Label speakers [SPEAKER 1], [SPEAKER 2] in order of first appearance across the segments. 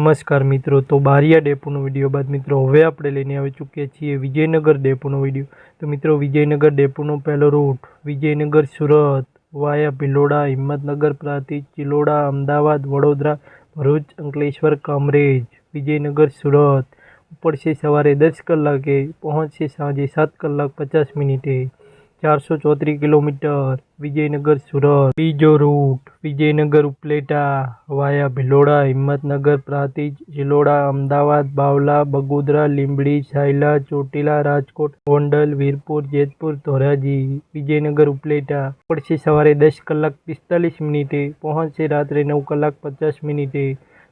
[SPEAKER 1] નમસ્કાર મિત્રો, તો બારિયા ડેપોનો વિડીયો બાદ મિત્રો હવે આપણે લઈને આવી ચૂક્યા છીએ વિજયનગર ડેપોનો વિડીયો। તો મિત્રો વિજયનગર ડેપોનો પહેલો રૂટ વિજયનગર સુરત વાયા ભિલોડા, હિંમતનગર, પ્રાંતિજ, ચિલોડા, અમદાવાદ, વડોદરા, ભરૂચ, અંકલેશ્વર, કામરેજ, વિજયનગર સુરત ઉપડશે સવારે 10 કલાકે, પહોંચશે સાંજે 7 કલાક 50 મિનિટે। 434 કિલોમીટર વિજયનગર સુરત। બીજો રૂટ વિજયનગર ઉપલેટા વાયા ભિલોડા, હિંમતનગર, પ્રાંતિજ, ચિલોડા, અમદાવાદ, બાવલા, બગોદરા, લીંબડી, સાયલા, ચોટીલા, રાજકોટ, ગોંડલ, વીરપુર, જેતપુર, ધોરાજી, વિજયનગર ઉપલેટા પડશે સવારે 10 કલાક 45 મિનિટે, પહોંચશે રાત્રે 9 કલાક 50 મિનિટે।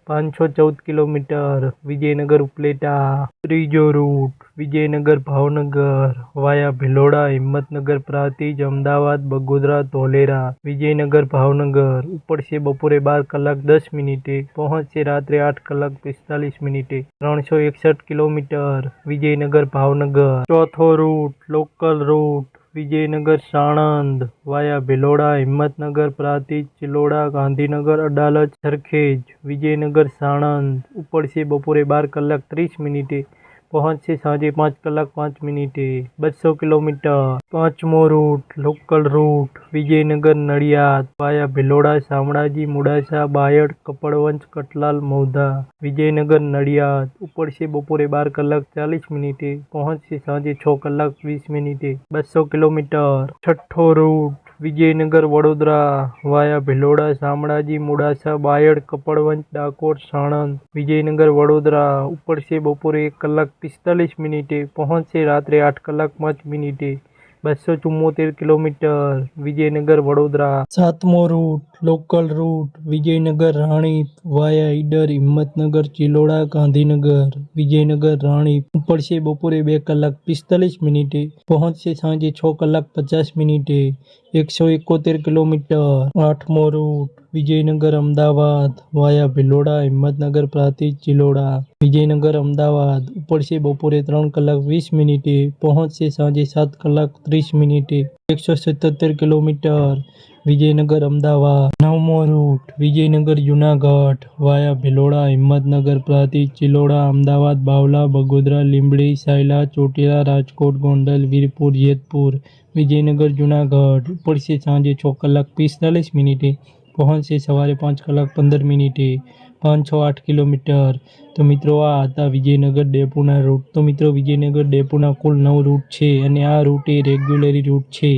[SPEAKER 1] 514 કિલોમીટર વિજયનગર ઉપલેટા। ત્રીજો રૂટ વિજયનગર ભાવનગર વાયા ભિલોડા, હિંમતનગર, પ્રાંતિજ, અમદાવાદ, બગોદરા, ધોલેરા, વિજયનગર ભાવનગર ઉપડશે બપોરે 12 કલાક 10 મિનિટે, પહોંચશે રાત્રે 8 કલાક 45 મિનિટે। 361 કિલોમીટર વિજયનગર ભાવનગર। ચોથો route local route Vijaynagar Sanand via Bhiloda, Himmatnagar, Prantij, Chiloda, Gandhinagar, Adalaj, Sarkhej, Vijaynagar Sanand ઉપડશે બપોરે 12 કલાક 30 મિનિટે, પહોંચશે સાંજે 5 કલાક 5 મિનિટે। 200 કિલોમીટર। પાંચમો route local route Vijaynagar Nadiad via Bhiloda, Shamlaji, Modasa, Bayad, Kapadvanj, Katlal, Mahudha, Vijaynagar Nadiad ઉપડશે બપોરે 12 કલાક 40 મિનિટે, પહોંચશે સાંજે 6 કલાક 20 મિનિટે। 200 કિલોમીટર। છઠ્ઠો રૂટ વિજયનગર વડોદરા વાયા ભિલોડા, શામળાજી, મોડાસા, બાયડ, કપડવંજ, ડાકોર, સાણંદ, વિજયનગર વડોદરા ઉપડશે બપોરે 1 કલાક 45 મિનિટે, પહોંચશે રાત્રે 8 કલાક 5 મિનિટે। 274 કિલોમીટર વિજયનગર વડોદરા। સાતમો route local route Vijaynagar Ranip via Idar, Himmatnagar, Chiloda, Gandhinagar, Vijaynagar Ranip ઉપડશે બપોરે 2 કલાક 45 મિનિટે, પહોંચશે સાંજે 6 કલાક 50 મિનિટે। 171 કિલોમીટર। આઠમો રૂટ વિજયનગર અમદાવાદ વાયા ભિલોડા, હિંમતનગર, પ્રાંતિજ, ચિલોડા, વિજયનગર અમદાવાદ ઉપડશે બપોરે 3 કલાક 20 મિનિટે, પહોંચશે સાંજે 7 કલાક 30 મિનિટે। 177 કિલોમીટર વિજયનગર અમદાવાદ। નવમો રૂટ વિજયનગર જુનાગઢ વાયા ભિલોડા, હિંમતનગર, પ્રાંતિજ, ચિલોડા, અમદાવાદ, બાવલા, બગોદરા, લીંબડી, સાયલા, ચોટીલા, રાજકોટ, ગોંડલ, વીરપુર, જેતપુર, વિજયનગર જુનાગઢ ઉપડશે સાંજે 6 કલાક 45 મિનિટે, પહોંચશે સવારે 5 કલાક 15 મિનિટે। 508 કિલોમીટર। તો મિત્રો આ હતા વિજયનગર ડેપોના રૂટ। તો મિત્રો વિજયનગર ડેપોના કુલ 9 રૂટ છે અને આ રૂટ એ રેગ્યુલરી રૂટ છે।